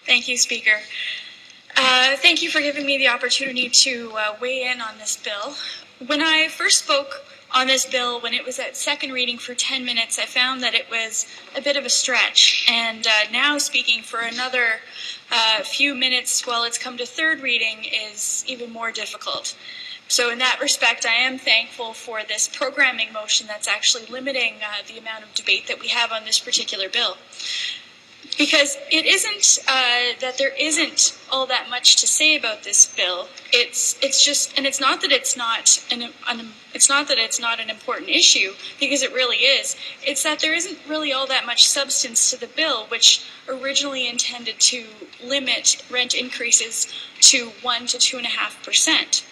Thank you, Speaker. Thank you for giving me the opportunity to weigh in on this bill. When I first spoke on this bill, when it was at second reading for 10 minutes, I found that it was a bit of a stretch. And now speaking for another few minutes while it's come to third reading is even more difficult. So in that respect, I am thankful for this programming motion that's actually limiting the amount of debate that we have on this particular bill. Because it isn't that there isn't all that much to say about this bill. It's just, and it's not that it's not an important issue, because it really is. It's that there isn't really all that much substance to the bill, which originally intended to limit rent increases to 1 to 2.5%.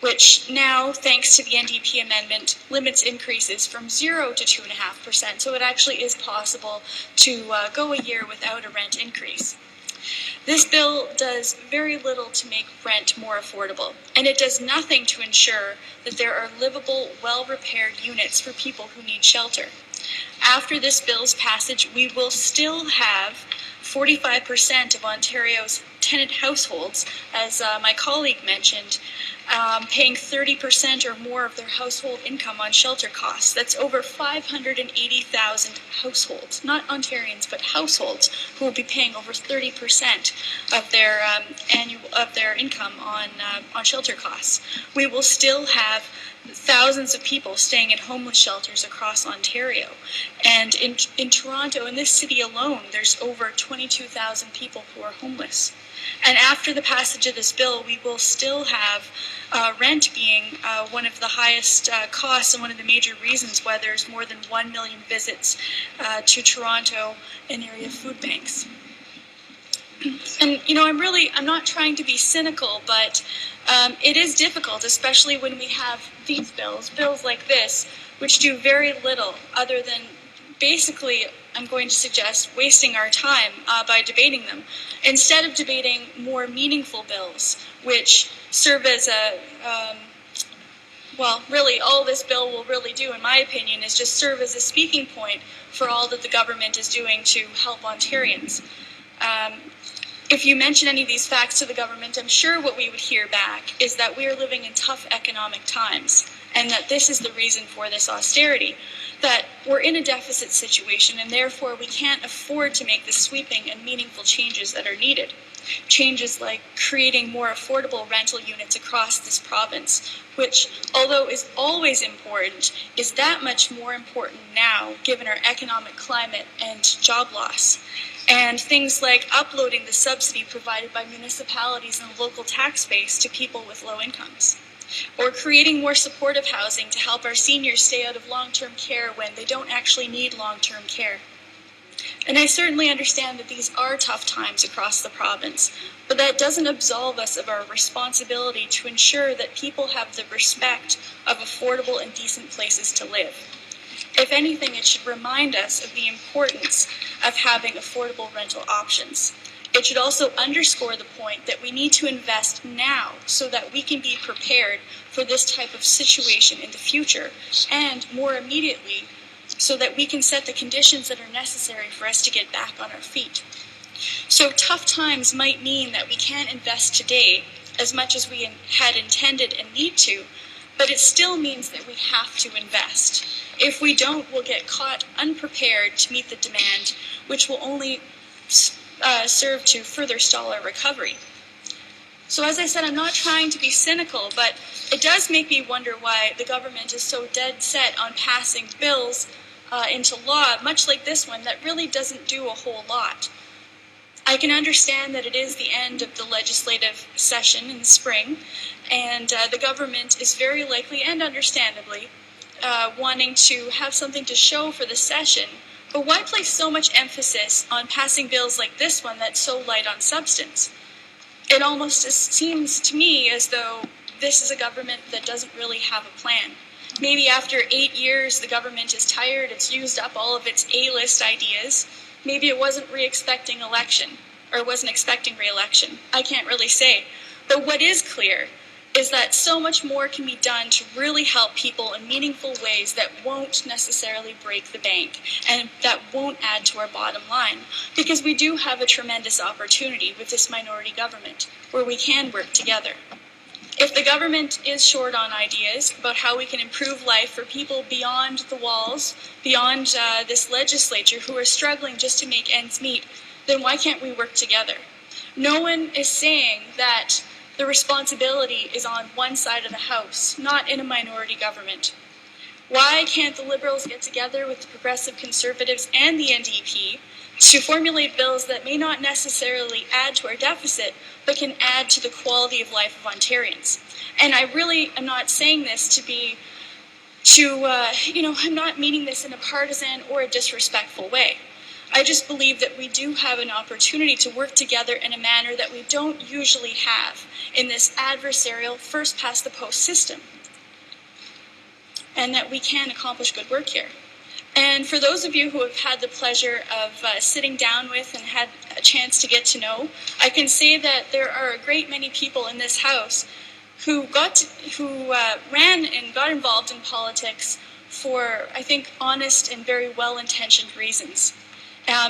Which now, thanks to the NDP amendment, limits increases from 0 to 2.5%. So it actually is possible to go a year without a rent increase. This bill does very little to make rent more affordable, and it does nothing to ensure that there are livable, well-repaired units for people who need shelter. After this bill's passage, we will still have 45% of Ontario's tenant households, as my colleague mentioned, paying 30% or more of their household income on shelter costs. That's over 580,000 households, not Ontarians, but households, who will be paying over 30% of their income on shelter costs. We will still have thousands of people staying in homeless shelters across Ontario. And in Toronto, in this city alone, there's over 22,000 people who are homeless. And after the passage of this bill, we will still have rent being one of the highest costs and one of the major reasons why there's more than 1 million visits to Toronto and area food banks. And, you know, I'm not trying to be cynical, but it is difficult, especially when we have these bills like this, which do very little other than basically, I'm going to suggest, wasting our time by debating them, instead of debating more meaningful bills, which serve as really all this bill will really do, in my opinion, is just serve as a speaking point for all that the government is doing to help Ontarians. If you mention any of these facts to the government, I'm sure what we would hear back is that we are living in tough economic times, and that this is the reason for this austerity, that we're in a deficit situation, and therefore we can't afford to make the sweeping and meaningful changes that are needed. Changes like creating more affordable rental units across this province, which, although is always important, is that much more important now given our economic climate and job loss. And things like uploading the subsidy provided by municipalities and the local tax base to people with low incomes. Or creating more supportive housing to help our seniors stay out of long-term care when they don't actually need long-term care. And I certainly understand that these are tough times across the province, but that doesn't absolve us of our responsibility to ensure that people have the respect of affordable and decent places to live. If anything, it should remind us of the importance of having affordable rental options. It should also underscore the point that we need to invest now so that we can be prepared for this type of situation in the future, and more immediately, so that we can set the conditions that are necessary for us to get back on our feet. So tough times might mean that we can't invest today as much as we had intended and need to, but it still means that we have to invest. If we don't, we'll get caught unprepared to meet the demand, which will only serve to further stall our recovery. So as I said, I'm not trying to be cynical, but it does make me wonder why the government is so dead set on passing bills into law, much like this one, that really doesn't do a whole lot. I can understand that it is the end of the legislative session in the spring, and the government is very likely and understandably wanting to have something to show for the session. But why place so much emphasis on passing bills like this one that's so light on substance? It almost seems to me as though this is a government that doesn't really have a plan. Maybe after 8 years, the government is tired, it's used up all of its A-list ideas. Maybe it wasn't expecting re-election. I can't really say. But what is clear is that so much more can be done to really help people in meaningful ways that won't necessarily break the bank and that won't add to our bottom line, because we do have a tremendous opportunity with this minority government where we can work together. If the government is short on ideas about how we can improve life for people beyond the walls, beyond this legislature who are struggling just to make ends meet, then why can't we work together? No one is saying that the responsibility is on one side of the House, not in a minority government. Why can't the Liberals get together with the Progressive Conservatives and the NDP to formulate bills that may not necessarily add to our deficit, but can add to the quality of life of Ontarians? And I really am not saying this I'm not meaning this in a partisan or a disrespectful way. I just believe that we do have an opportunity to work together in a manner that we don't usually have in this adversarial first-past-the-post system, and that we can accomplish good work here. And for those of you who have had the pleasure of sitting down with and had a chance to get to know, I can say that there are a great many people in this House who ran and got involved in politics for, I think, honest and very well-intentioned reasons.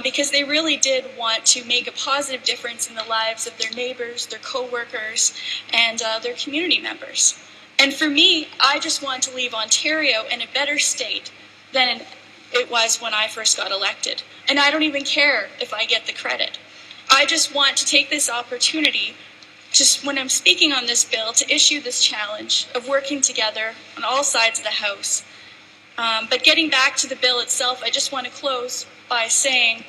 Because they really did want to make a positive difference in the lives of their neighbors, their co-workers, and their community members. And for me, I just want to leave Ontario in a better state than it was when I first got elected. And I don't even care if I get the credit. I just want to take this opportunity, just when I'm speaking on this bill, to issue this challenge of working together on all sides of the House. But getting back to the bill itself, I just want to close by saying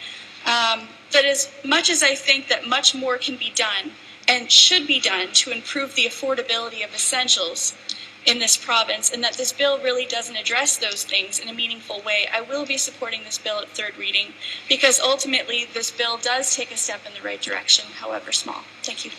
that as much as I think that much more can be done and should be done to improve the affordability of essentials in this province, and that this bill really doesn't address those things in a meaningful way, I will be supporting this bill at third reading, because ultimately this bill does take a step in the right direction, however small. Thank you.